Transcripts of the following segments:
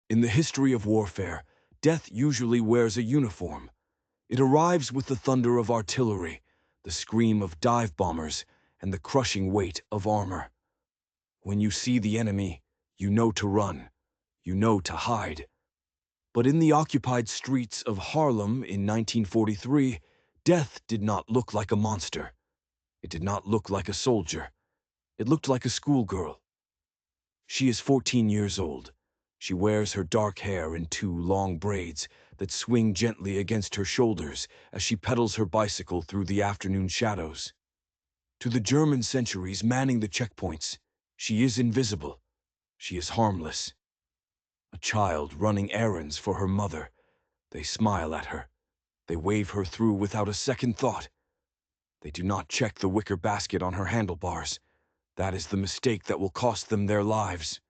In the history of warfare, death usually wears a uniform. It arrives with the thunder of artillery, the scream of dive bombers, and the crushing weight of armor. When you see the enemy, you know to run, you know to hide. But in the occupied streets of Harlem in 1943, death did not look like a monster. It did not look like a soldier. It looked like a schoolgirl. She is 14 years old. She wears her dark hair in two long braids that swing gently against her shoulders as she pedals her bicycle through the afternoon shadows. To the German sentries manning the checkpoints, she is invisible. She is harmless. A child running errands for her mother. They smile at her. They wave her through without a second thought. They do not check the wicker basket on her handlebars. That is the mistake that will cost them their lives.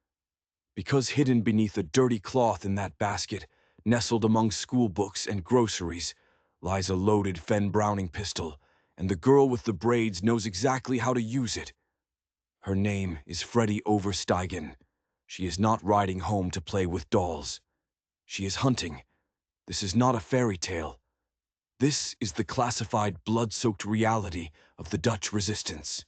Because hidden beneath a dirty cloth in that basket, nestled among school books and groceries, lies a loaded Fen Browning pistol, and the girl with the braids knows exactly how to use it. Her name is Freddy Oversteigan. She is not riding home to play with dolls. She is hunting. This is not a fairy tale. This is the classified, blood-soaked reality of the Dutch resistance.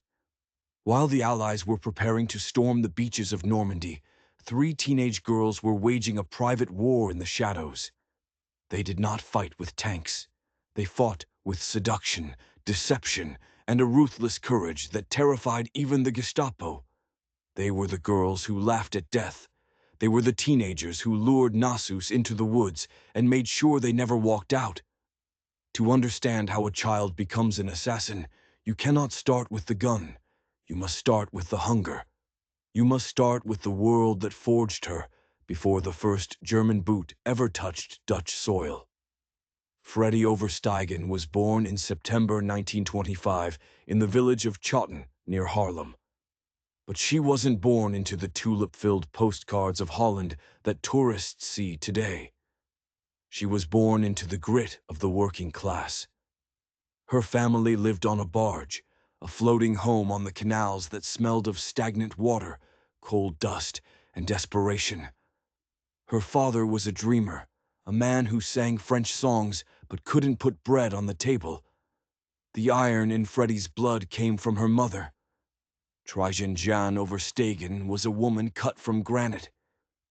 While the Allies were preparing to storm the beaches of Normandy, 3 teenage girls were waging a private war in the shadows. They did not fight with tanks. They fought with seduction, deception, and a ruthless courage that terrified even the Gestapo. They were the girls who laughed at death. They were the teenagers who lured Nazis into the woods and made sure they never walked out. To understand how a child becomes an assassin, you cannot start with the gun. You must start with the hunger. You must start with the world that forged her before the first German boot ever touched Dutch soil. Freddy Oversteigan was born in September 1925 in the village of Chotten near Haarlem. But she wasn't born into the tulip-filled postcards of Holland that tourists see today. She was born into the grit of the working class. Her family lived on a barge, a floating home on the canals that smelled of stagnant water, coal dust, and desperation. Her father was a dreamer, a man who sang French songs but couldn't put bread on the table. The iron in Freddy's blood came from her mother. Trajan Jan Overstegen was a woman cut from granite.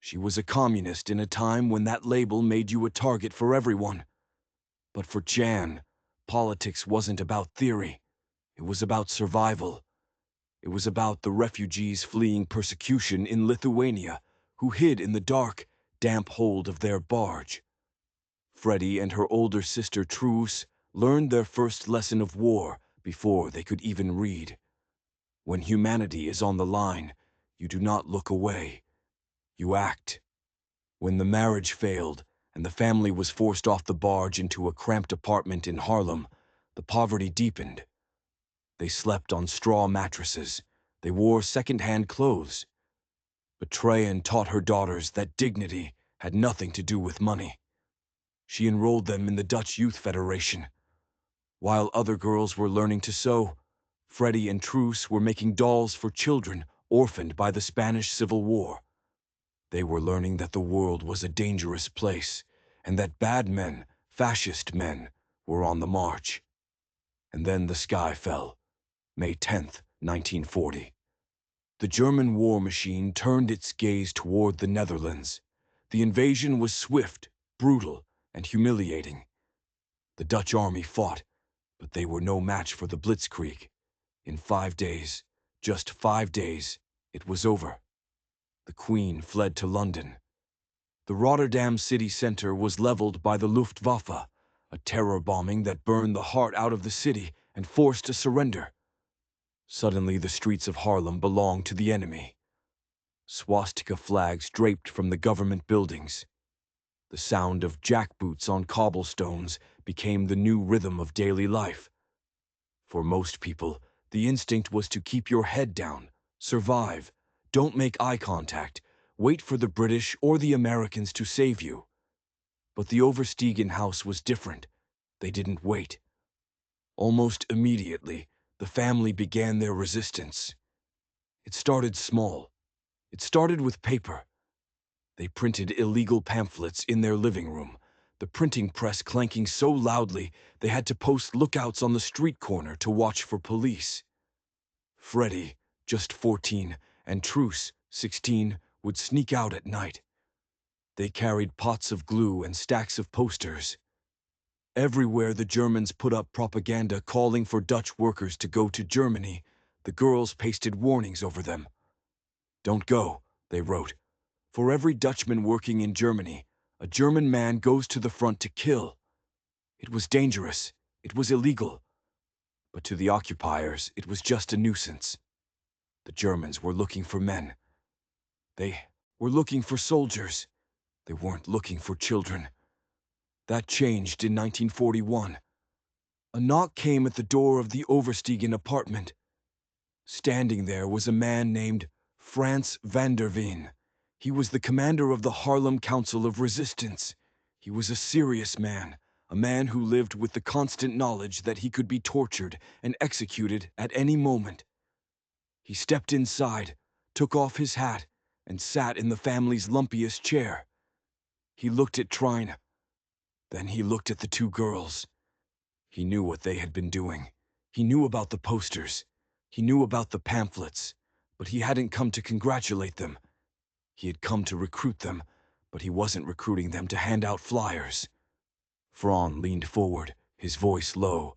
She was a communist in a time when that label made you a target for everyone. But for Jan, politics wasn't about theory. It was about survival. It was about the refugees fleeing persecution in Lithuania, who hid in the dark, damp hold of their barge. Freddy and her older sister Truus learned their first lesson of war before they could even read. When humanity is on the line, you do not look away. You act. When the marriage failed and the family was forced off the barge into a cramped apartment in Haarlem, the poverty deepened. They slept on straw mattresses. They wore second-hand clothes. But Trajan taught her daughters that dignity had nothing to do with money. She enrolled them in the Dutch Youth Federation. While other girls were learning to sew, Freddy and Truus were making dolls for children orphaned by the Spanish Civil War. They were learning that the world was a dangerous place, and that bad men, fascist men, were on the march. And then the sky fell. May 10th, 1940. The German war machine turned its gaze toward the Netherlands. The invasion was swift, brutal, and humiliating. The Dutch army fought, but they were no match for the Blitzkrieg. In 5 days, just 5 days, it was over. The Queen fled to London. The Rotterdam city center was leveled by the Luftwaffe, a terror bombing that burned the heart out of the city and forced a surrender. Suddenly, the streets of Haarlem belonged to the enemy. Swastika flags draped from the government buildings. The sound of jackboots on cobblestones became the new rhythm of daily life. For most people, the instinct was to keep your head down, survive, don't make eye contact, wait for the British or the Americans to save you. But the Oversteigan house was different. They didn't wait. Almost immediately, the family began their resistance. It started small. It started with paper. They printed illegal pamphlets in their living room, the printing press clanking so loudly they had to post lookouts on the street corner to watch for police. Freddy, just 14, and Truce, 16, would sneak out at night. They carried pots of glue and stacks of posters. Everywhere the Germans put up propaganda calling for Dutch workers to go to Germany, the girls pasted warnings over them. "Don't go," they wrote. "For every Dutchman working in Germany, a German man goes to the front to kill." It was dangerous. It was illegal. But to the occupiers, it was just a nuisance. The Germans were looking for men. They were looking for soldiers. They weren't looking for children. That changed in 1941. A knock came at the door of the Oversteigan apartment. Standing there was a man named Frans van der Veen. He was the commander of the Haarlem Council of Resistance. He was a serious man, a man who lived with the constant knowledge that he could be tortured and executed at any moment. He stepped inside, took off his hat, and sat in the family's lumpiest chair. He looked at Trine. Then he looked at the two girls. He knew what they had been doing. He knew about the posters. He knew about the pamphlets. But he hadn't come to congratulate them. He had come to recruit them, but he wasn't recruiting them to hand out flyers. Fran leaned forward, his voice low.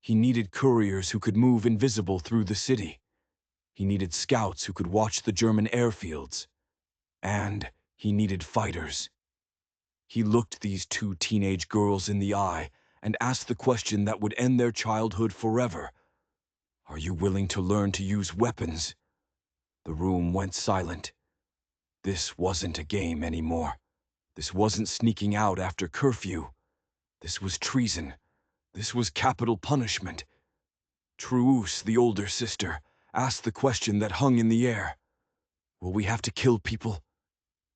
He needed couriers who could move invisible through the city. He needed scouts who could watch the German airfields. And he needed fighters. He looked these two teenage girls in the eye and asked the question that would end their childhood forever. "Are you willing to learn to use weapons?" The room went silent. This wasn't a game anymore. This wasn't sneaking out after curfew. This was treason. This was capital punishment. Truus, the older sister, asked the question that hung in the air. "Will we have to kill people?"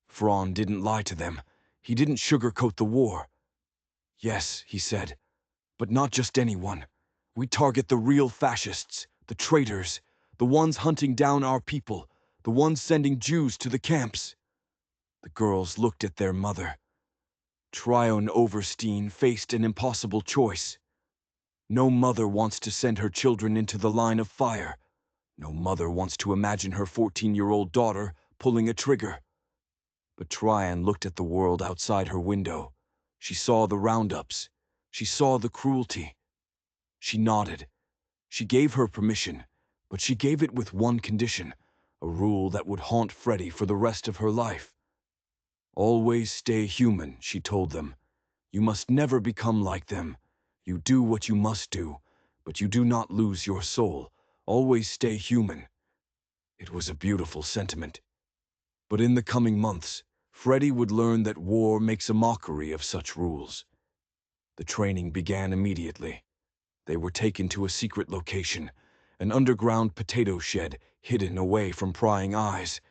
Fran didn't lie to them. He didn't sugarcoat the war. "Yes," he said, "but not just anyone. We target the real fascists, the traitors, the ones hunting down our people, the ones sending Jews to the camps." The girls looked at their mother. Trine Oversteigan faced an impossible choice. No mother wants to send her children into the line of fire. No mother wants to imagine her 14-year-old daughter pulling a trigger. But Trine looked at the world outside her window. She saw the roundups. She saw the cruelty. She nodded. She gave her permission, but she gave it with one condition, a rule that would haunt Freddy for the rest of her life. "Always stay human," she told them. "You must never become like them. You do what you must do, but you do not lose your soul. Always stay human." It was a beautiful sentiment. But in the coming months, Freddy would learn that war makes a mockery of such rules. The training began immediately. They were taken to a secret location, an underground potato shed hidden away from prying eyes.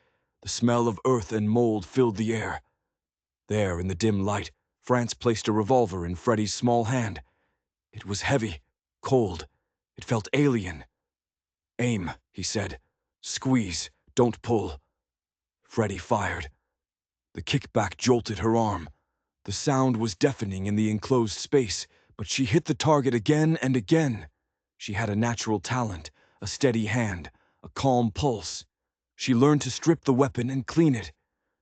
The smell of earth and mold filled the air. There, in the dim light, Frans placed a revolver in Freddy's small hand. It was heavy, cold. It felt alien. "Aim," he said. "Squeeze, don't pull." Freddy fired. The kickback jolted her arm. The sound was deafening in the enclosed space, but she hit the target again and again. She had a natural talent, a steady hand, a calm pulse. She learned to strip the weapon and clean it.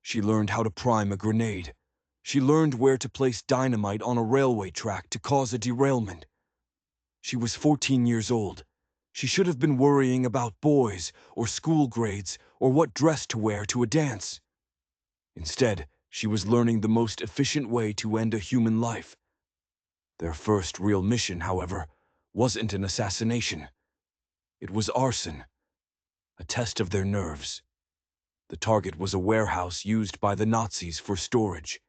She learned how to prime a grenade. She learned where to place dynamite on a railway track to cause a derailment. She was 14 years old. She should have been worrying about boys, or school grades, or what dress to wear to a dance. Instead, she was learning the most efficient way to end a human life. Their first real mission, however, wasn't an assassination. It was arson, a test of their nerves. The target was a warehouse used by the Nazis for storage.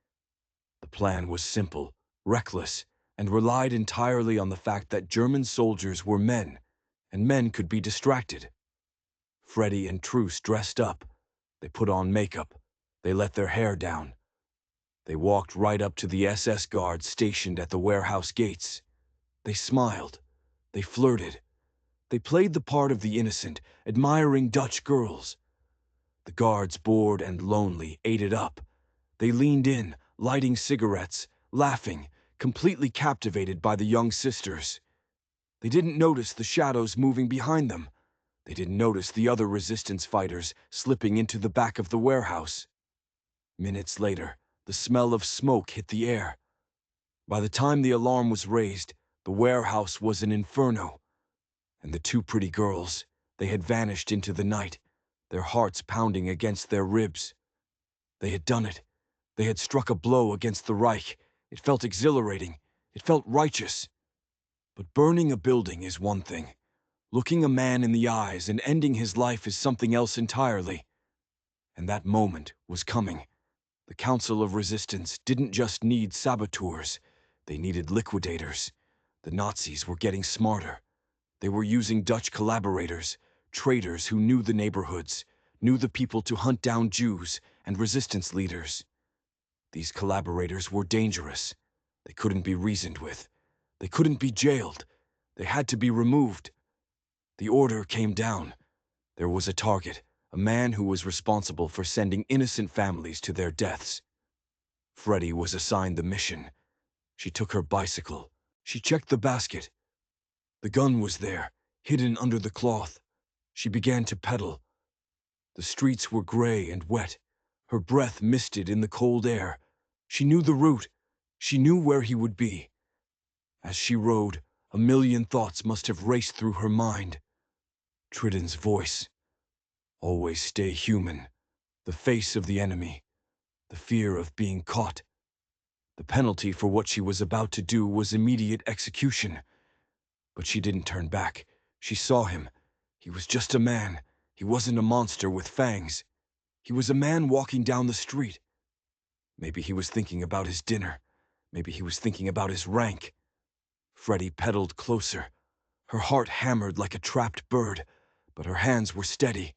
The plan was simple, reckless, and relied entirely on the fact that German soldiers were men, and men could be distracted. Freddy and Truce dressed up. They put on makeup. They let their hair down. They walked right up to the SS guards stationed at the warehouse gates. They smiled. They flirted. They played the part of the innocent, admiring Dutch girls. The guards, bored and lonely, ate it up. They leaned in, lighting cigarettes, laughing, completely captivated by the young sisters. They didn't notice the shadows moving behind them. They didn't notice the other resistance fighters slipping into the back of the warehouse. Minutes later, the smell of smoke hit the air. By the time the alarm was raised, the warehouse was an inferno. And the two pretty girls, they had vanished into the night, their hearts pounding against their ribs. They had done it. They had struck a blow against the Reich. It felt exhilarating. It felt righteous. But burning a building is one thing. Looking a man in the eyes and ending his life is something else entirely. And that moment was coming. The Council of Resistance didn't just need saboteurs. They needed liquidators. The Nazis were getting smarter. They were using Dutch collaborators, traitors who knew the neighborhoods, knew the people to hunt down Jews and resistance leaders. These collaborators were dangerous. They couldn't be reasoned with. They couldn't be jailed. They had to be removed. The order came down. There was a target, a man who was responsible for sending innocent families to their deaths. Freddy was assigned the mission. She took her bicycle. She checked the basket. The gun was there, hidden under the cloth. She began to pedal. The streets were gray and wet. Her breath misted in the cold air. She knew the route. She knew where he would be. As she rode, a million thoughts must have raced through her mind. Tridden's voice. Always stay human. The face of the enemy. The fear of being caught. The penalty for what she was about to do was immediate execution. But she didn't turn back. She saw him. He was just a man. He wasn't a monster with fangs. He was a man walking down the street. Maybe he was thinking about his dinner. Maybe he was thinking about his rank. Freddy pedaled closer. Her heart hammered like a trapped bird, but her hands were steady.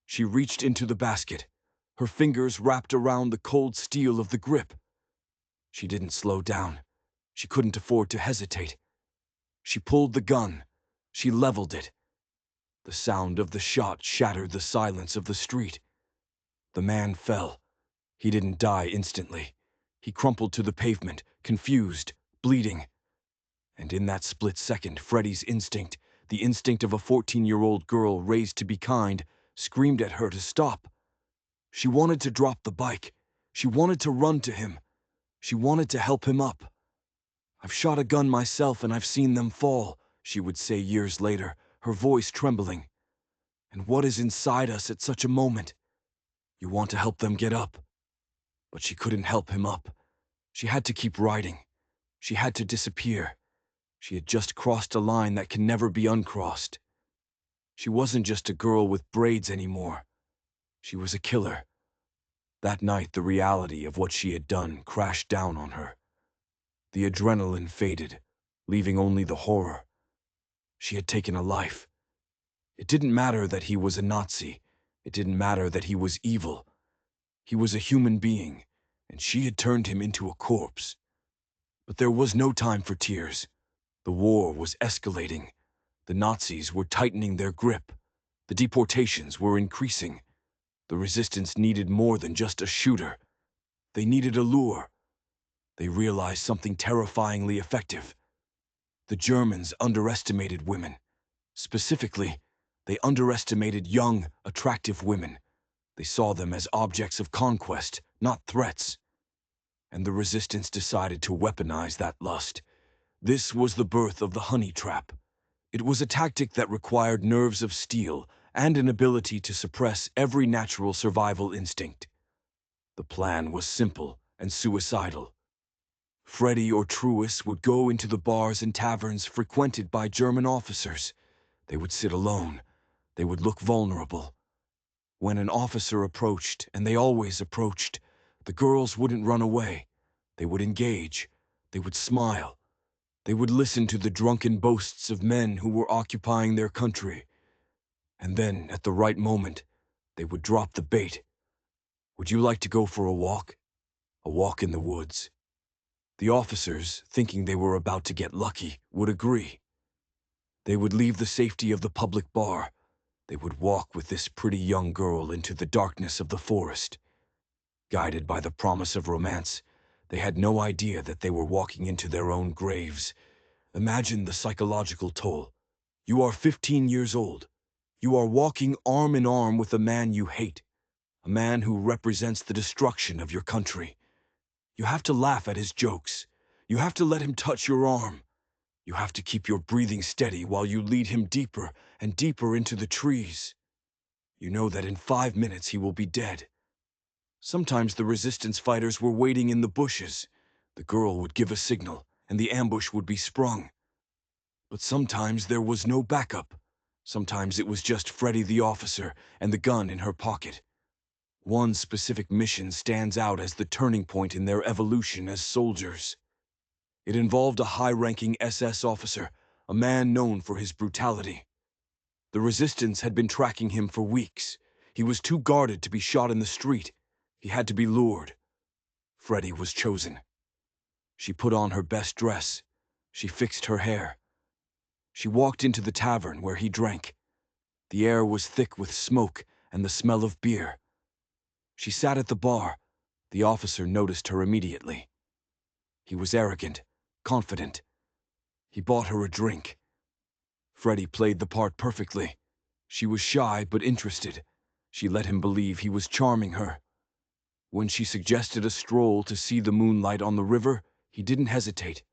She reached into the basket. Her fingers wrapped around the cold steel of the grip. She didn't slow down. She couldn't afford to hesitate. She pulled the gun. She leveled it. The sound of the shot shattered the silence of the street. The man fell. He didn't die instantly. He crumpled to the pavement, confused, bleeding. And in that split second, Freddy's instinct, the instinct of a 14-year-old girl raised to be kind, screamed at her to stop. She wanted to drop the bike. She wanted to run to him. She wanted to help him up. "I've shot a gun myself and I've seen them fall," she would say years later, her voice trembling. "And what is inside us at such a moment? You want to help them get up." But she couldn't help him up. She had to keep riding. She had to disappear. She had just crossed a line that can never be uncrossed. She wasn't just a girl with braids anymore. She was a killer. That night, the reality of what she had done crashed down on her. The adrenaline faded, leaving only the horror. She had taken a life. It didn't matter that he was a Nazi. It didn't matter that he was evil. He was a human being, and she had turned him into a corpse. But there was no time for tears. The war was escalating. The Nazis were tightening their grip. The deportations were increasing. The resistance needed more than just a shooter. They needed a lure. They realized something terrifyingly effective. The Germans underestimated women. Specifically, they underestimated young, attractive women. They saw them as objects of conquest, not threats. And the resistance decided to weaponize that lust. This was the birth of the honey trap. It was a tactic that required nerves of steel and an ability to suppress every natural survival instinct. The plan was simple and suicidal. Freddy or Truus would go into the bars and taverns frequented by German officers. They would sit alone. They would look vulnerable. When an officer approached, and they always approached, the girls wouldn't run away. They would engage. They would smile. They would listen to the drunken boasts of men who were occupying their country. And then, at the right moment, they would drop the bait. "Would you like to go for a walk?" A walk in the woods. The officers, thinking they were about to get lucky, would agree. They would leave the safety of the public bar. They would walk with this pretty young girl into the darkness of the forest. Guided by the promise of romance, they had no idea that they were walking into their own graves. Imagine the psychological toll. You are 15 years old. You are walking arm in arm with a man you hate, a man who represents the destruction of your country. You have to laugh at his jokes. You have to let him touch your arm. You have to keep your breathing steady while you lead him deeper and deeper into the trees. You know that in 5 minutes he will be dead. Sometimes the resistance fighters were waiting in the bushes. The girl would give a signal, and the ambush would be sprung. But sometimes there was no backup. Sometimes it was just Freddy the officer and the gun in her pocket. One specific mission stands out as the turning point in their evolution as soldiers. It involved a high-ranking SS officer, a man known for his brutality. The resistance had been tracking him for weeks. He was too guarded to be shot in the street. He had to be lured. Freddy was chosen. She put on her best dress. She fixed her hair. She walked into the tavern where he drank. The air was thick with smoke and the smell of beer. She sat at the bar. The officer noticed her immediately. He was arrogant, confident. He bought her a drink. Freddy played the part perfectly. She was shy but interested. She let him believe he was charming her. When she suggested a stroll to see the moonlight on the river, he didn't hesitate.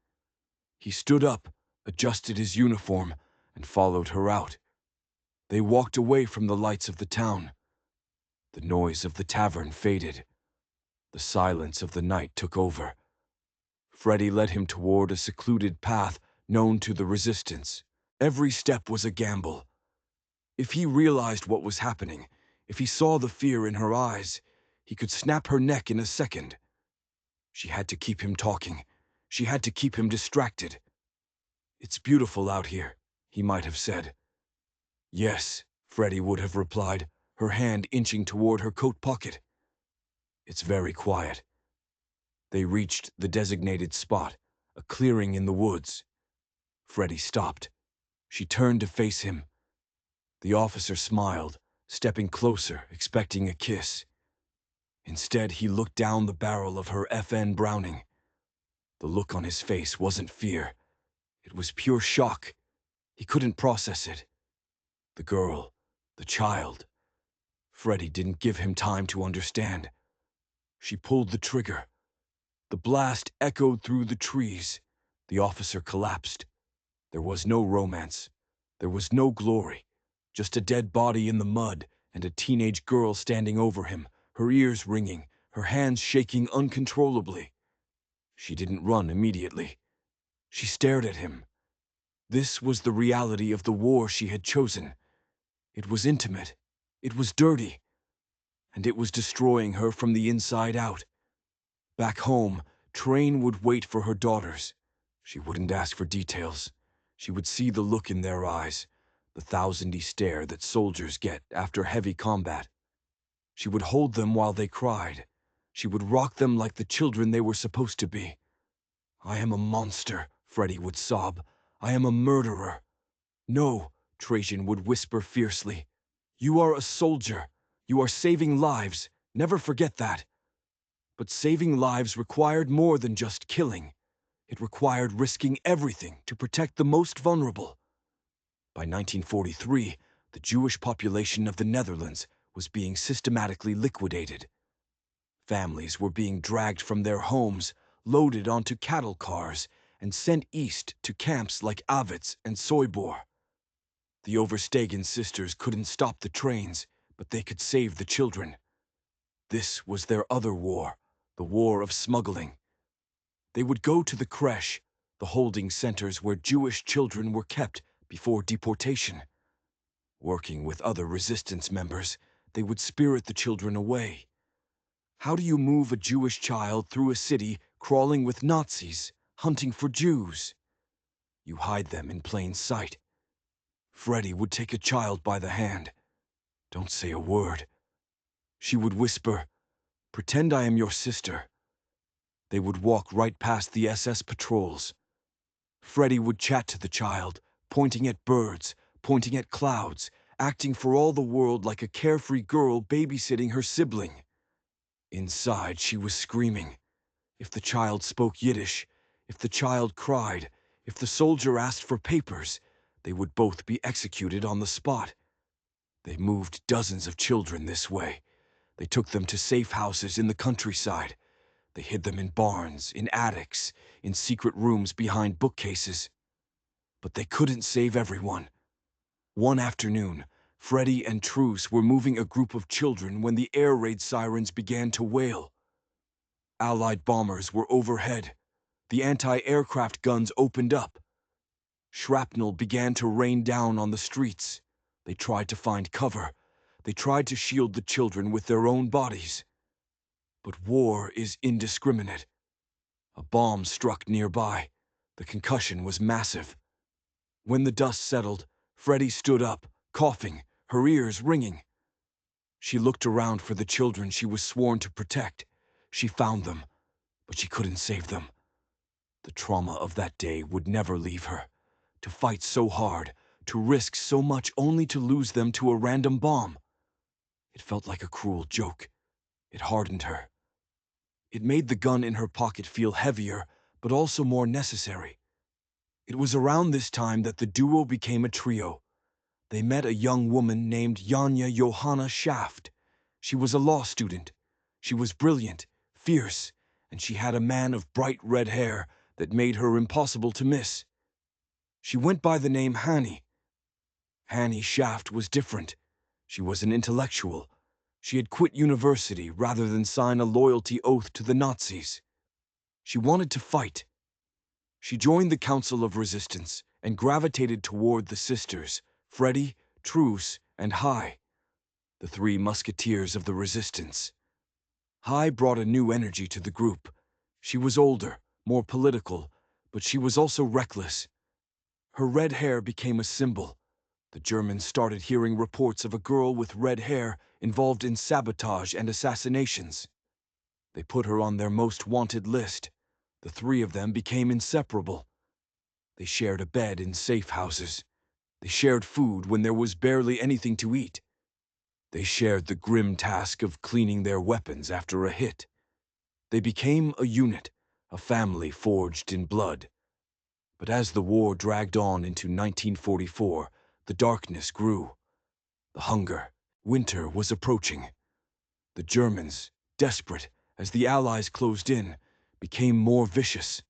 He stood up, adjusted his uniform, and followed her out. They walked away from the lights of the town. The noise of the tavern faded. The silence of the night took over. Freddy led him toward a secluded path known to the resistance. Every step was a gamble. If he realized what was happening, if he saw the fear in her eyes, he could snap her neck in a second. She had to keep him talking. She had to keep him distracted. "It's beautiful out here," he might have said. "Yes," Freddy would have replied, her hand inching toward her coat pocket. "It's very quiet." They reached the designated spot, a clearing in the woods. Freddy stopped. She turned to face him. The officer smiled, stepping closer, expecting a kiss. Instead, he looked down the barrel of her FN Browning. The look on his face wasn't fear. It was pure shock. He couldn't process it. The girl, the child. Freddy didn't give him time to understand. She pulled the trigger. The blast echoed through the trees. The officer collapsed. There was no romance. There was no glory. Just a dead body in the mud and a teenage girl standing over him, her ears ringing, her hands shaking uncontrollably. She didn't run immediately. She stared at him. This was the reality of the war she had chosen. It was intimate. It was dirty. And it was destroying her from the inside out. Back home, Train would wait for her daughters. She wouldn't ask for details. She would see the look in their eyes, the thousandy stare that soldiers get after heavy combat. She would hold them while they cried. She would rock them like the children they were supposed to be. "I am a monster," Freddy would sob. "I am a murderer." "No," Trajan would whisper fiercely. "You are a soldier. You are saving lives. Never forget that." But saving lives required more than just killing. It required risking everything to protect the most vulnerable. By 1943, the Jewish population of the Netherlands was being systematically liquidated. Families were being dragged from their homes, loaded onto cattle cars, and sent east to camps like Avitz and Soybor. The Oversteigan sisters couldn't stop the trains, but they could save the children. This was their other war, the war of smuggling. They would go to the creche, the holding centers where Jewish children were kept before deportation. Working with other resistance members, they would spirit the children away. How do you move a Jewish child through a city crawling with Nazis, hunting for Jews? You hide them in plain sight. Freddy would take a child by the hand. "Don't say a word." She would whisper, "Pretend I am your sister." They would walk right past the SS patrols. Freddy would chat to the child, pointing at birds, pointing at clouds, acting for all the world like a carefree girl babysitting her sibling. Inside, she was screaming. If the child spoke Yiddish, if the child cried, if the soldier asked for papers, they would both be executed on the spot. They moved dozens of children this way. They took them to safe houses in the countryside. They hid them in barns, in attics, in secret rooms behind bookcases. But they couldn't save everyone. One afternoon, Freddy and Truce were moving a group of children when the air raid sirens began to wail. Allied bombers were overhead. The anti-aircraft guns opened up. Shrapnel began to rain down on the streets. They tried to find cover. They tried to shield the children with their own bodies. But war is indiscriminate. A bomb struck nearby. The concussion was massive. When the dust settled, Freddy stood up, coughing, her ears ringing. She looked around for the children she was sworn to protect. She found them, but she couldn't save them. The trauma of that day would never leave her. To fight so hard, to risk so much only to lose them to a random bomb. It felt like a cruel joke. It hardened her. It made the gun in her pocket feel heavier, but also more necessary. It was around this time that the duo became a trio. They met a young woman named Janja Johanna Shaft. She was a law student. She was brilliant, fierce, and she had a man of bright red hair that made her impossible to miss. She went by the name Hanny. Hanny Shaft was different. She was an intellectual. She had quit university rather than sign a loyalty oath to the Nazis. She wanted to fight. She joined the Council of Resistance and gravitated toward the sisters, Freddy, Truce, and Hai, the three musketeers of the Resistance. Hai brought a new energy to the group. She was older, more political, but she was also reckless. Her red hair became a symbol. The Germans started hearing reports of a girl with red hair involved in sabotage and assassinations. They put her on their most wanted list. The three of them became inseparable. They shared a bed in safe houses. They shared food when there was barely anything to eat. They shared the grim task of cleaning their weapons after a hit. They became a unit, a family forged in blood. But as the war dragged on into 1944, the darkness grew. The hunger. Winter was approaching. The Germans, desperate as the Allies closed in, became more vicious.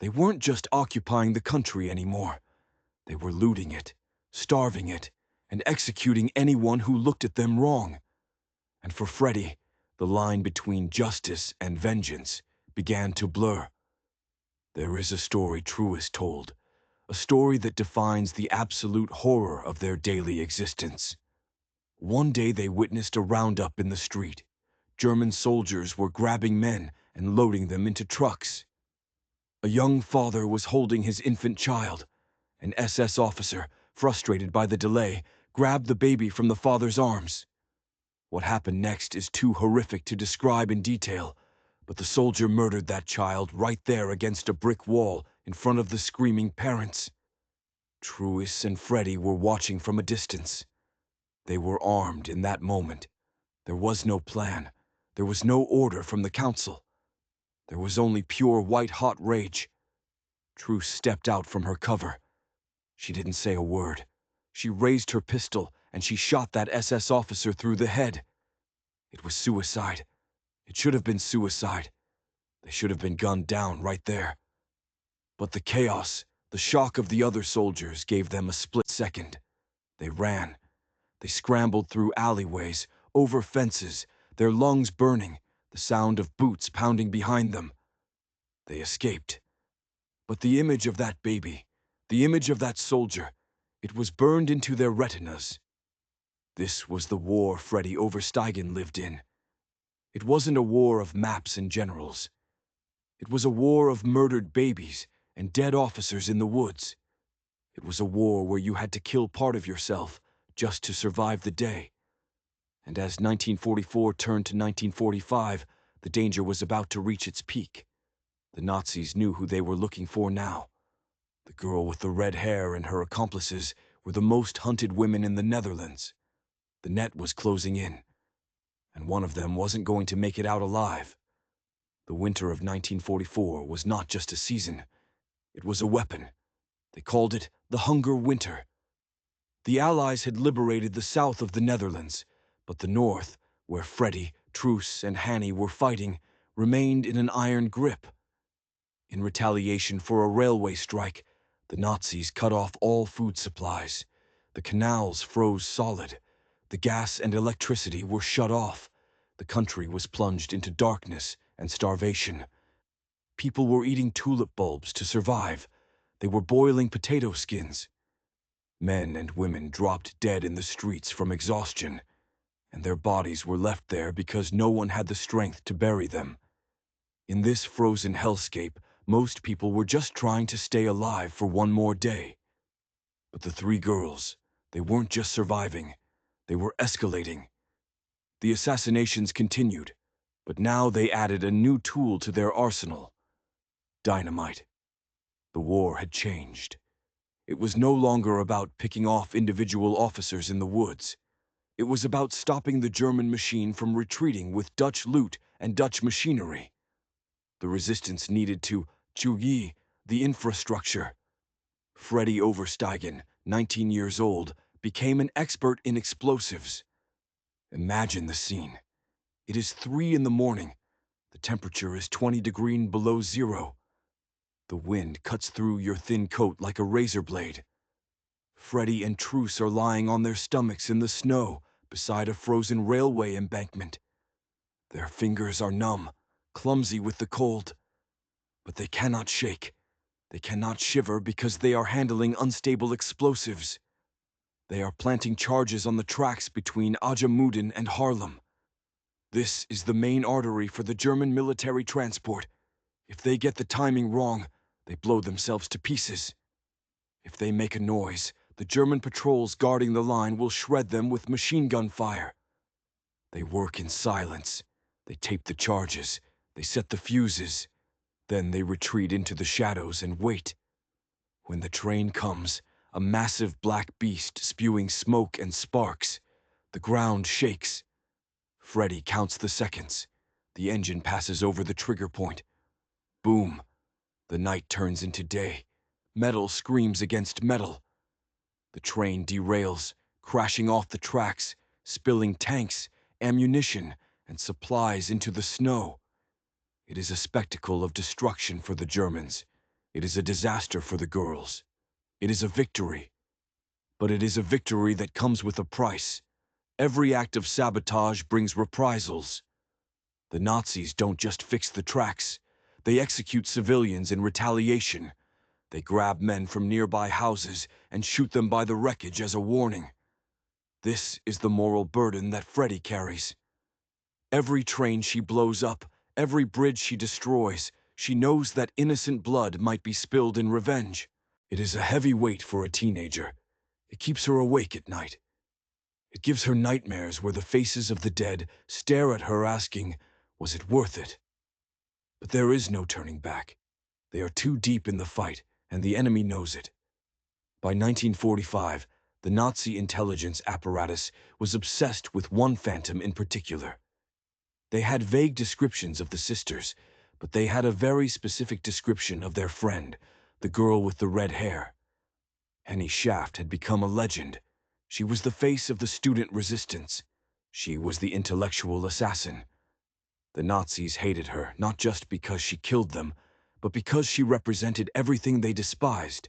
They weren't just occupying the country anymore. They were looting it, starving it, and executing anyone who looked at them wrong. And for Freddy, the line between justice and vengeance began to blur. There is a story Truist told, a story that defines the absolute horror of their daily existence. One day they witnessed a roundup in the street. German soldiers were grabbing men and loading them into trucks. A young father was holding his infant child. An SS officer, frustrated by the delay, grabbed the baby from the father's arms. What happened next is too horrific to describe in detail, but the soldier murdered that child right there against a brick wall in front of the screaming parents. Truist and Freddy were watching from a distance. They were armed in that moment. There was no plan. There was no order from the council. There was only pure white-hot rage. Truce stepped out from her cover. She didn't say a word. She raised her pistol and she shot that SS officer through the head. It was suicide. It should have been suicide. They should have been gunned down right there. But the chaos, the shock of the other soldiers gave them a split second. They ran. They scrambled through alleyways, over fences, their lungs burning, the sound of boots pounding behind them. They escaped. But the image of that baby, the image of that soldier, it was burned into their retinas. This was the war Freddy Oversteigan lived in. It wasn't a war of maps and generals. It was a war of murdered babies and dead officers in the woods. It was a war where you had to kill part of yourself just to survive the day. And as 1944 turned to 1945, the danger was about to reach its peak. The Nazis knew who they were looking for now. The girl with the red hair and her accomplices were the most hunted women in the Netherlands. The net was closing in. and one of them wasn't going to make it out alive. The winter of 1944 was not just a season, it was a weapon. They called it the Hunger Winter. The Allies had liberated the south of the Netherlands, but the north, where Freddy, Truus, and Hanny were fighting, remained in an iron grip. In retaliation for a railway strike, the Nazis cut off all food supplies. The canals froze solid. The gas and electricity were shut off. The country was plunged into darkness and starvation. People were eating tulip bulbs to survive. They were boiling potato skins. Men and women dropped dead in the streets from exhaustion, and their bodies were left there because no one had the strength to bury them. In this frozen hellscape, most people were just trying to stay alive for one more day. But the three girls, they weren't just surviving, they were escalating. The assassinations continued, but now they added a new tool to their arsenal: dynamite. The war had changed. It was no longer about picking off individual officers in the woods. It was about stopping the German machine from retreating with Dutch loot and Dutch machinery. The resistance needed to Chuyi the infrastructure. Freddy Oversteigan, 19 years old, became an expert in explosives. Imagine the scene. It is 3 in the morning. The temperature is 20 degrees below zero. The wind cuts through your thin coat like a razor blade. Freddy and Truus are lying on their stomachs in the snow beside a frozen railway embankment. Their fingers are numb, clumsy with the cold. But they cannot shake. They cannot shiver because they are handling unstable explosives. They are planting charges on the tracks between Ajamudin and Haarlem. This is the main artery for the German military transport. If they get the timing wrong, they blow themselves to pieces. If they make a noise, the German patrols guarding the line will shred them with machine gun fire. They work in silence. They tape the charges. They set the fuses. Then they retreat into the shadows and wait. When the train comes, a massive black beast spewing smoke and sparks, the ground shakes. Freddy counts the seconds. The engine passes over the trigger point. Boom. The night turns into day. Metal screams against metal. The train derails, crashing off the tracks, spilling tanks, ammunition, and supplies into the snow. It is a spectacle of destruction for the Germans. It is a disaster for the girls. It is a victory. But it is a victory that comes with a price. Every act of sabotage brings reprisals. The Nazis don't just fix the tracks. They execute civilians in retaliation. They grab men from nearby houses and shoot them by the wreckage as a warning. This is the moral burden that Freddy carries. Every train she blows up, every bridge she destroys, she knows that innocent blood might be spilled in revenge. It is a heavy weight for a teenager. It keeps her awake at night. It gives her nightmares where the faces of the dead stare at her asking, was it worth it? But there is no turning back. They are too deep in the fight, and the enemy knows it. By 1945, the Nazi intelligence apparatus was obsessed with one phantom in particular. They had vague descriptions of the sisters, but they had a very specific description of their friend, the girl with the red hair. Henny Shaft had become a legend. She was the face of the student resistance. She was the intellectual assassin. The Nazis hated her, not just because she killed them, but because she represented everything they despised.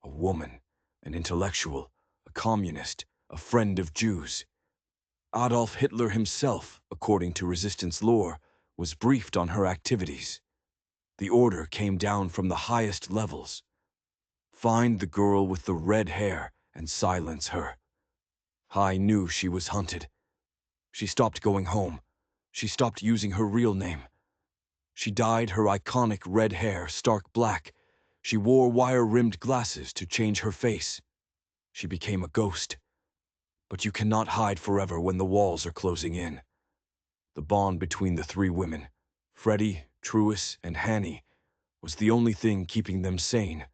A woman, an intellectual, a communist, a friend of Jews. Adolf Hitler himself, according to resistance lore, was briefed on her activities. The order came down from the highest levels. Find the girl with the red hair and silence her. Hai knew she was hunted. She stopped going home. She stopped using her real name. She dyed her iconic red hair stark black. She wore wire-rimmed glasses to change her face. She became a ghost. But you cannot hide forever when the walls are closing in. The bond between the three women, Freddy, Truus, and Hanny, was the only thing keeping them sane.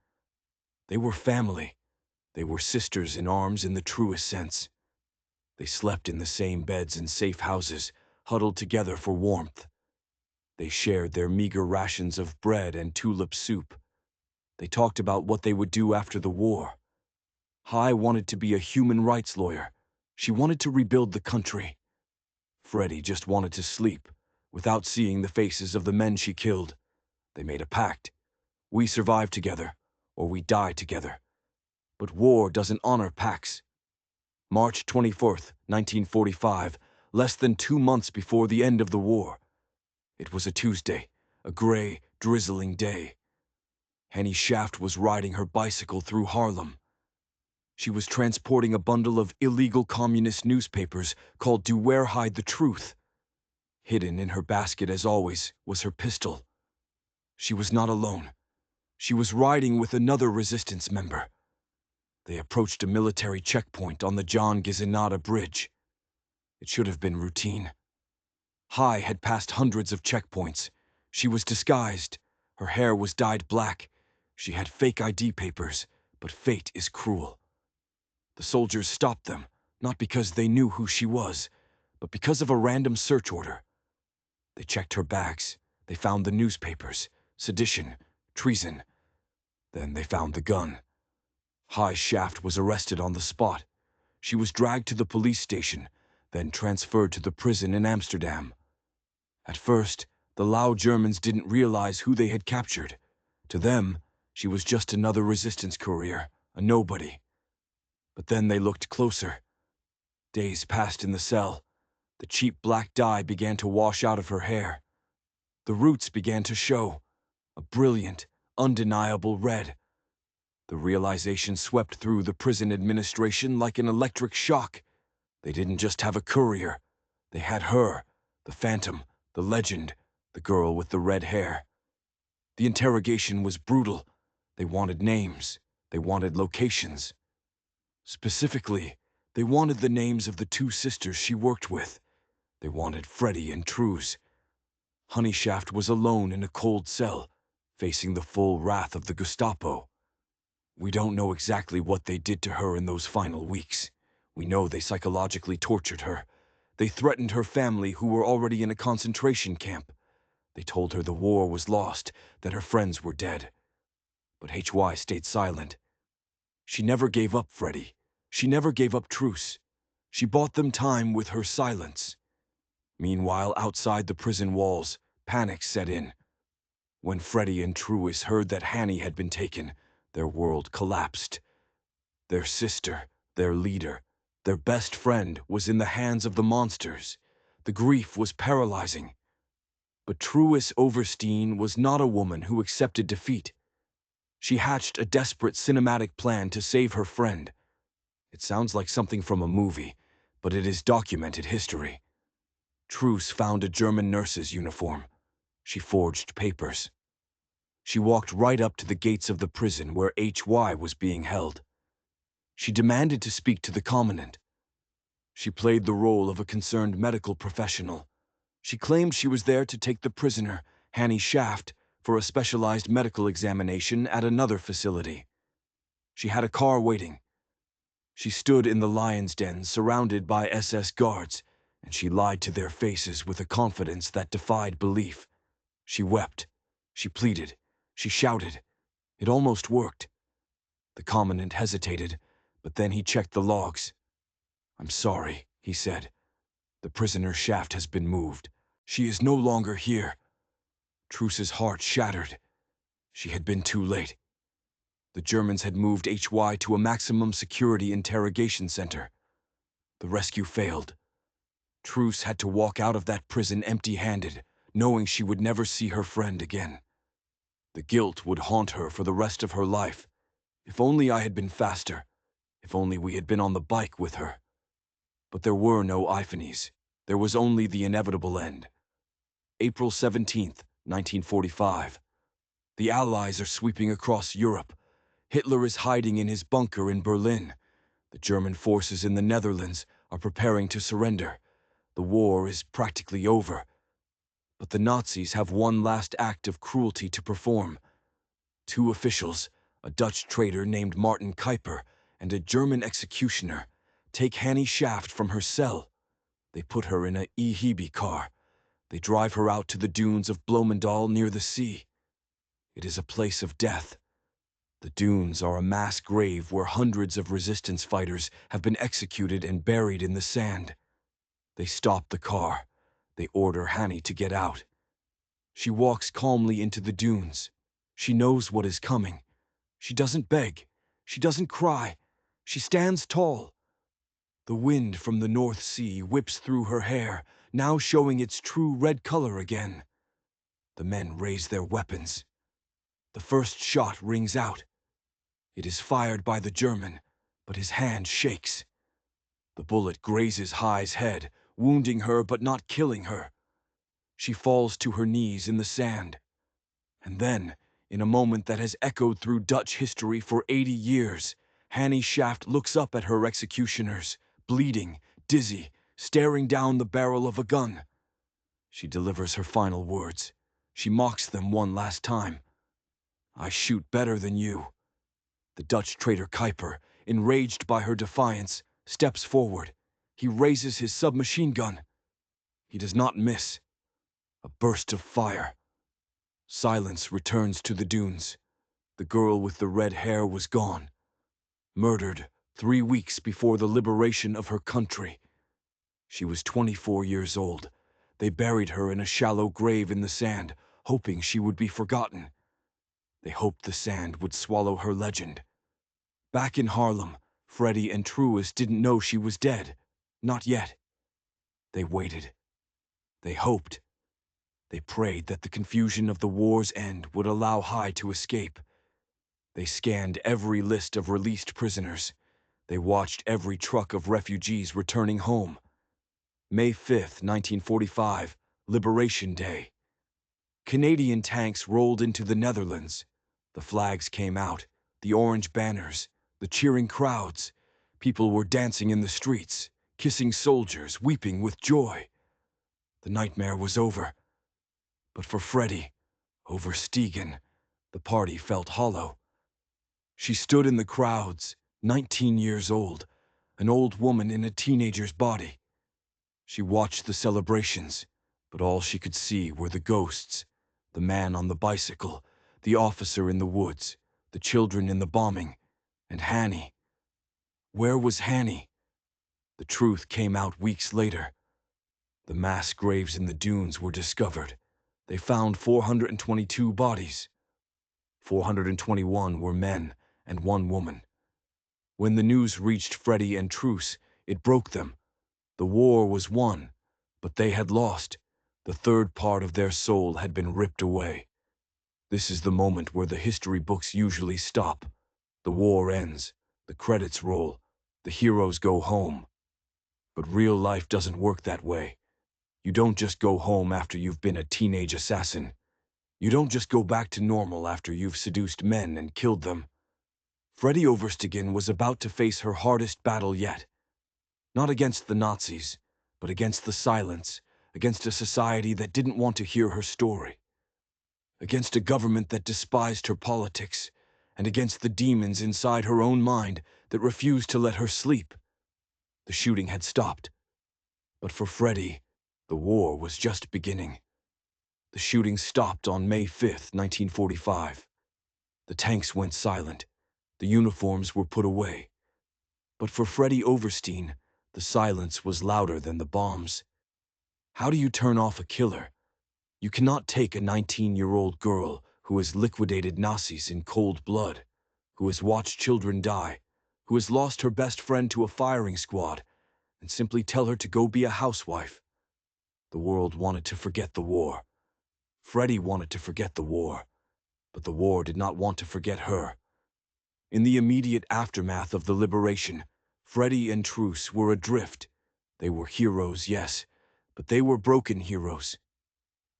They were family. They were sisters in arms in the truest sense. They slept in the same beds in safe houses, huddled together for warmth. They shared their meager rations of bread and tulip soup. They talked about what they would do after the war. Hai wanted to be a human rights lawyer. She wanted to rebuild the country. Freddy just wanted to sleep, without seeing the faces of the men she killed. They made a pact. We survive together, or we die together. But war doesn't honor pacts. March 24th, 1945, less than 2 months before the end of the war. It was a Tuesday, a gray, drizzling day. Henny Shaft was riding her bicycle through Harlem. She was transporting a bundle of illegal communist newspapers called "Do Where Hide the Truth." Hidden in her basket, as always, was her pistol. She was not alone. She was riding with another resistance member. They approached a military checkpoint on the John Gizinata Bridge. It should have been routine. Hai had passed hundreds of checkpoints. She was disguised. Her hair was dyed black. She had fake ID papers, but fate is cruel. The soldiers stopped them, not because they knew who she was, but because of a random search order. They checked her bags. They found the newspapers, sedition, treason. Then they found the gun. Hai Shaft was arrested on the spot. She was dragged to the police station, then transferred to the prison in Amsterdam. At first, the Lao Germans didn't realize who they had captured. To them, she was just another resistance courier, a nobody. But then they looked closer. Days passed in the cell. The cheap black dye began to wash out of her hair. The roots began to show, a brilliant, undeniable red. The realization swept through the prison administration like an electric shock. They didn't just have a courier. They had her, the phantom, the legend, the girl with the red hair. The interrogation was brutal. They wanted names. They wanted locations. Specifically, they wanted the names of the 2 sisters she worked with. They wanted Freddy and Truus. Honey Shaft was alone in a cold cell, facing the full wrath of the Gestapo. We don't know exactly what they did to her in those final weeks. We know they psychologically tortured her. They threatened her family, who were already in a concentration camp. They told her the war was lost, that her friends were dead. But HY stayed silent. She never gave up Freddy. She never gave up Truus. She bought them time with her silence. Meanwhile, outside the prison walls, panic set in. When Freddy and Truus heard that Hanny had been taken, their world collapsed. Their sister, their leader, their best friend was in the hands of the monsters. The grief was paralyzing. But Freddy Oversteigan was not a woman who accepted defeat. She hatched a desperate cinematic plan to save her friend. It sounds like something from a movie, but it is documented history. Truus found a German nurse's uniform. She forged papers. She walked right up to the gates of the prison where HY was being held. She demanded to speak to the commandant. She played the role of a concerned medical professional. She claimed she was there to take the prisoner, Hanny Shaft, for a specialized medical examination at another facility. She had a car waiting. She stood in the lion's den surrounded by SS guards, and she lied to their faces with a confidence that defied belief. She wept. She pleaded. She shouted. It almost worked. The commandant hesitated, but then he checked the logs. "I'm sorry," he said. "The prisoner Shaft has been moved. She is no longer here." Truus's heart shattered. She had been too late. The Germans had moved HY to a maximum security interrogation center. The rescue failed. Truus had to walk out of that prison empty-handed, knowing she would never see her friend again. The guilt would haunt her for the rest of her life. If only I had been faster. If only we had been on the bike with her. But there were no epiphanies. There was only the inevitable end. April 17th, 1945. The Allies are sweeping across Europe. Hitler is hiding in his bunker in Berlin. The German forces in the Netherlands are preparing to surrender. The war is practically over. But the Nazis have one last act of cruelty to perform. 2 officials, a Dutch traitor named Martin Kuiper and a German executioner, take Hanny Shaft from her cell. They put her in a EHB car. They drive her out to the dunes of Blomendal near the sea. It is a place of death. The dunes are a mass grave where hundreds of resistance fighters have been executed and buried in the sand. They stop the car. They order Hanny to get out. She walks calmly into the dunes. She knows what is coming. She doesn't beg. She doesn't cry. She stands tall. The wind from the North Sea whips through her hair, now showing its true red color again. The men raise their weapons. The first shot rings out. It is fired by the German, but his hand shakes. The bullet grazes High's head, wounding her but not killing her. She falls to her knees in the sand. And then, in a moment that has echoed through Dutch history for 80 years, Hanny Shaft looks up at her executioners, bleeding, dizzy, staring down the barrel of a gun. She delivers her final words. She mocks them one last time. "I shoot better than you." The Dutch traitor Kuiper, enraged by her defiance, steps forward. He raises his submachine gun. He does not miss. A burst of fire. Silence returns to the dunes. The girl with the red hair was gone. Murdered 3 weeks before the liberation of her country. She was 24 years old. They buried her in a shallow grave in the sand, hoping she would be forgotten. They hoped the sand would swallow her legend. Back in Haarlem, Freddy and Truus didn't know she was dead. Not yet. They waited. They hoped. They prayed that the confusion of the war's end would allow High to escape. They scanned every list of released prisoners. They watched every truck of refugees returning home. May 5th, 1945, Liberation Day. Canadian tanks rolled into the Netherlands. The flags came out, the orange banners, the cheering crowds. People were dancing in the streets, kissing soldiers, weeping with joy. The nightmare was over. But for Freddy Oversteigan, the party felt hollow. She stood in the crowds, 19 years old, an old woman in a teenager's body. She watched the celebrations, but all she could see were the ghosts, the man on the bicycle, the officer in the woods, the children in the bombing, and Hanny. Where was Hanny? The truth came out weeks later. The mass graves in the dunes were discovered. They found 422 bodies. 421 were men and 1 woman. When the news reached Freddy and Truus, it broke them. The war was won, but they had lost. The third part of their soul had been ripped away. This is the moment where the history books usually stop. The war ends, the credits roll, the heroes go home. But real life doesn't work that way. You don't just go home after you've been a teenage assassin. You don't just go back to normal after you've seduced men and killed them. Freddy Oversteigan was about to face her hardest battle yet. Not against the Nazis, but against the silence, against a society that didn't want to hear her story. Against a government that despised her politics, and against the demons inside her own mind that refused to let her sleep. The shooting had stopped. But for Freddy, the war was just beginning. The shooting stopped on May 5th, 1945. The tanks went silent. The uniforms were put away. But for Freddy Oversteigan, the silence was louder than the bombs. How do you turn off a killer? You cannot take a 19-year-old girl who has liquidated Nazis in cold blood, who has watched children die, who has lost her best friend to a firing squad, and simply tell her to go be a housewife. The world wanted to forget the war. Freddy wanted to forget the war, but the war did not want to forget her. In the immediate aftermath of the liberation, Freddy and Truus were adrift. They were heroes, yes, but they were broken heroes.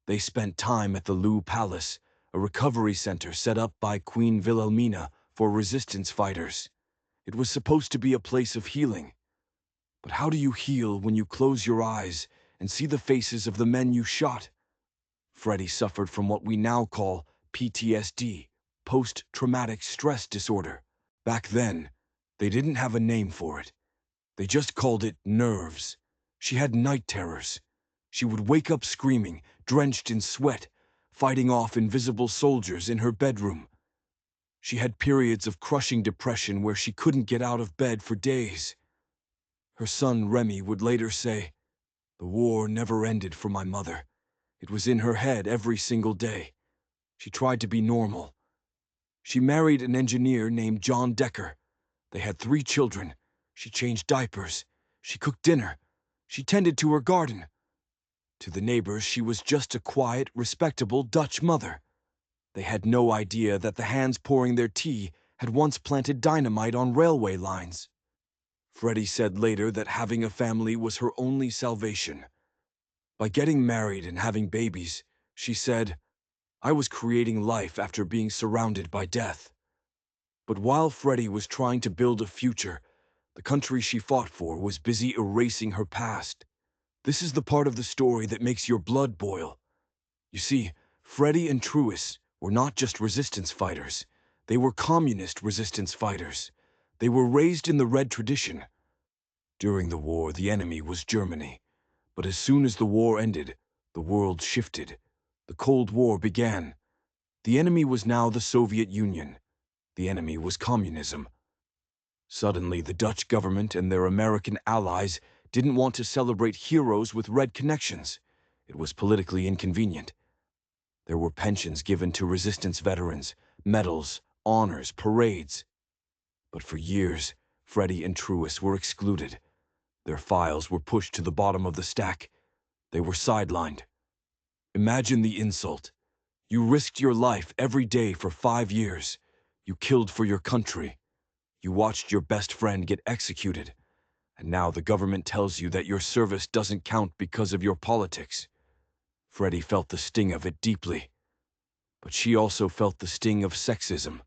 They spent time at the Lou Palace, a recovery center set up by Queen Wilhelmina for resistance fighters. It was supposed to be a place of healing. But how do you heal when you close your eyes and see the faces of the men you shot? Freddy suffered from what we now call PTSD, post-traumatic stress disorder. Back then, they didn't have a name for it. They just called it nerves. She had night terrors. She would wake up screaming, drenched in sweat, fighting off invisible soldiers in her bedroom. She had periods of crushing depression where she couldn't get out of bed for days. Her son Remy would later say, "The war never ended for my mother. It was in her head every single day. She tried to be normal. She married an engineer named John Decker. They had 3 children. She changed diapers. She cooked dinner. She tended to her garden. To the neighbors, she was just a quiet, respectable Dutch mother. They had no idea that the hands pouring their tea had once planted dynamite on railway lines." Freddy said later that having a family was her only salvation. By getting married and having babies, she said, "I was creating life after being surrounded by death." But while Freddy was trying to build a future, the country she fought for was busy erasing her past. This is the part of the story that makes your blood boil. You see, Freddy and Truus were not just resistance fighters. They were communist resistance fighters. They were raised in the Red tradition. During the war, the enemy was Germany. But as soon as the war ended, the world shifted. The Cold War began. The enemy was now the Soviet Union. The enemy was communism. Suddenly, the Dutch government and their American allies didn't want to celebrate heroes with red connections. It was politically inconvenient. There were pensions given to resistance veterans, medals, honors, parades. But for years, Freddy and Truus were excluded. Their files were pushed to the bottom of the stack. They were sidelined. Imagine the insult. You risked your life every day for 5 years. You killed for your country. You watched your best friend get executed. And now the government tells you that your service doesn't count because of your politics. Freddy felt the sting of it deeply. But she also felt the sting of sexism.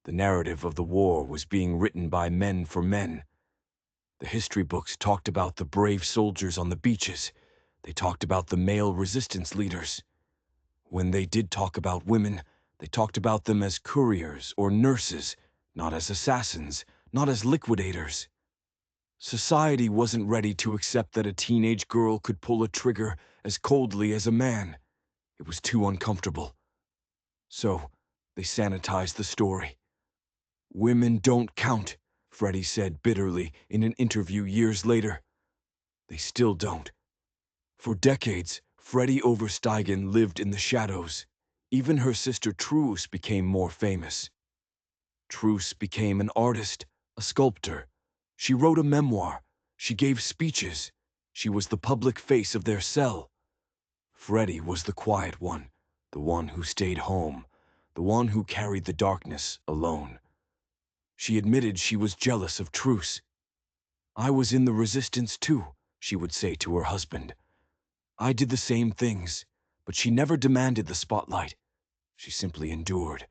The narrative of the war was being written by men for men. The history books talked about the brave soldiers on the beaches. They talked about the male resistance leaders. When they did talk about women, they talked about them as couriers or nurses, not as assassins, not as liquidators. Society wasn't ready to accept that a teenage girl could pull a trigger as coldly as a man. It was too uncomfortable. So, they sanitized the story. "Women don't count," Freddy said bitterly in an interview years later. They still don't. For decades, Freddy Oversteigan lived in the shadows. Even her sister Truus became more famous. Truus became an artist, a sculptor. She wrote a memoir. She gave speeches. She was the public face of their cell. Freddy was the quiet one, the one who stayed home, the one who carried the darkness alone. She admitted she was jealous of Truus. "I was in the resistance too," she would say to her husband. "I did the same things, but she never demanded the spotlight. She simply endured."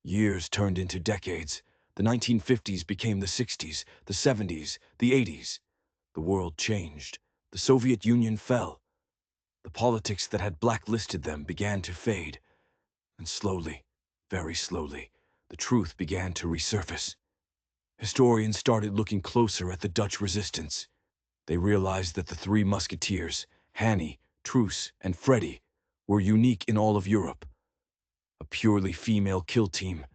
Years turned into decades. The 1950s became the 60s, the 70s, the 80s. The world changed. The Soviet Union fell. The politics that had blacklisted them began to fade. And slowly, very slowly, the truth began to resurface. Historians started looking closer at the Dutch resistance. They realized that the 3 musketeers, Hanny, Truus, and Freddy, were unique in all of Europe. A purely female kill team.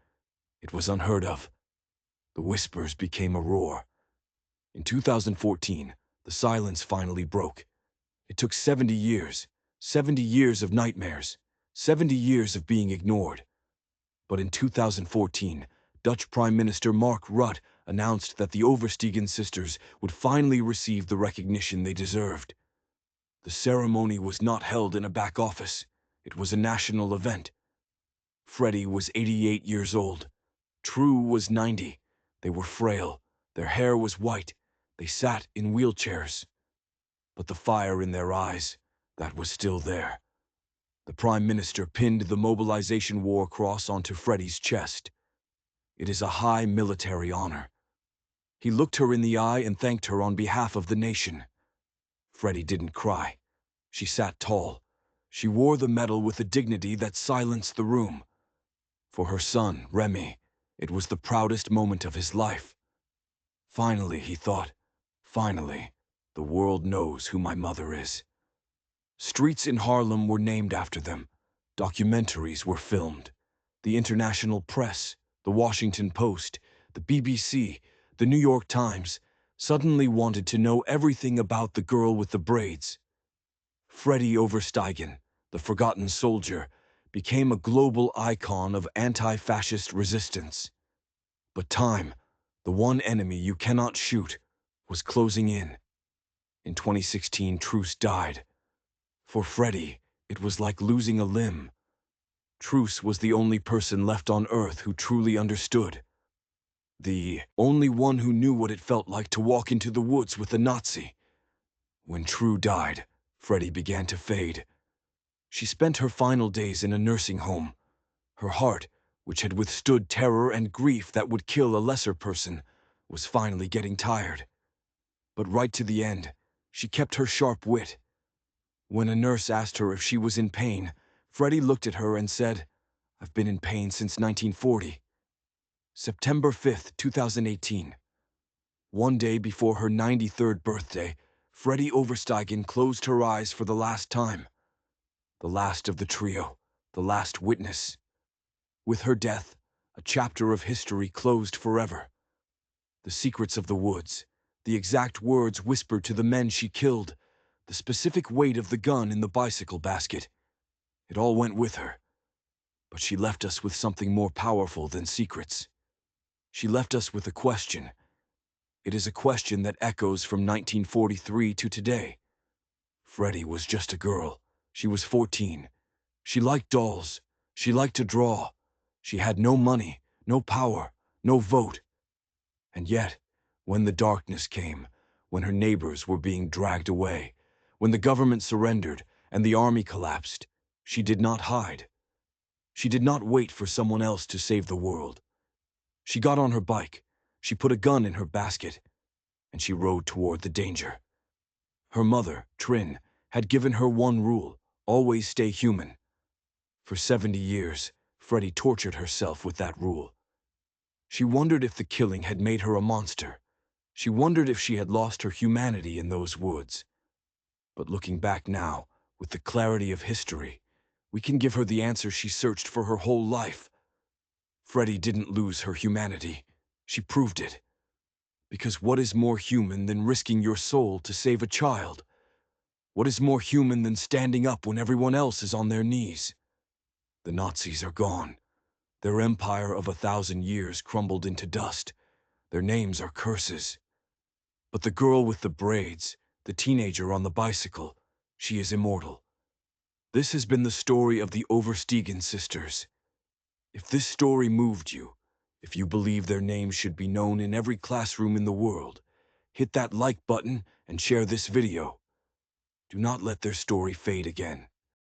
It was unheard of. The whispers became a roar. In 2014, the silence finally broke. It took 70 years of nightmares, 70 years of being ignored. But in 2014, Dutch Prime Minister Mark Rutte announced that the Oversteigan sisters would finally receive the recognition they deserved. The ceremony was not held in a back office. It was a national event. Freddy was 88 years old. True was 90. They were frail. Their hair was white. They sat in wheelchairs. But the fire in their eyes, that was still there. The Prime Minister pinned the Mobilization War Cross onto Freddy's chest. It is a high military honor. He looked her in the eye and thanked her on behalf of the nation. Freddy didn't cry. She sat tall. She wore the medal with a dignity that silenced the room. For her son, Remy, it was the proudest moment of his life. Finally, he thought, Finally, the world knows who my mother is. Streets in Harlem were named after them. Documentaries were filmed. The international press, the Washington Post, the BBC, the New York Times, suddenly wanted to know everything about the girl with the braids. Freddy Oversteigan, the forgotten soldier, became a global icon of anti-fascist resistance. But time, the one enemy you cannot shoot, was closing in. In 2016, Truce died. For Freddy, it was like losing a limb. Truce was the only person left on Earth who truly understood. The only one who knew what it felt like to walk into the woods with a Nazi. When True died, Freddy began to fade. She spent her final days in a nursing home. Her heart, which had withstood terror and grief that would kill a lesser person, was finally getting tired. But right to the end, she kept her sharp wit. When a nurse asked her if she was in pain, Freddy looked at her and said, "I've been in pain since 1940. September 5th, 2018. One day before her 93rd birthday, Freddy Oversteigan closed her eyes for the last time. The last of the trio, the last witness. With her death, a chapter of history closed forever. The secrets of the woods, the exact words whispered to the men she killed, the specific weight of the gun in the bicycle basket. It all went with her. But she left us with something more powerful than secrets. She left us with a question. It is a question that echoes from 1943 to today. Freddy was just a girl. She was 14. She liked dolls. She liked to draw. She had no money, no power, no vote. And yet, when the darkness came, when her neighbors were being dragged away, when the government surrendered and the army collapsed, she did not hide. She did not wait for someone else to save the world. She got on her bike, she put a gun in her basket, and she rode toward the danger. Her mother, Trin, had given her one rule: always stay human. For 70 years, Freddy tortured herself with that rule. She wondered if the killing had made her a monster. She wondered if she had lost her humanity in those woods. But looking back now, with the clarity of history, we can give her the answer she searched for her whole life. Freddy didn't lose her humanity. She proved it. Because what is more human than risking your soul to save a child? What is more human than standing up when everyone else is on their knees? The Nazis are gone. Their empire of 1,000 years crumbled into dust. Their names are curses. But the girl with the braids, the teenager on the bicycle, she is immortal. This has been the story of the Oversteigan sisters. If this story moved you, if you believe their names should be known in every classroom in the world, hit that like button and share this video. Do not let their story fade again.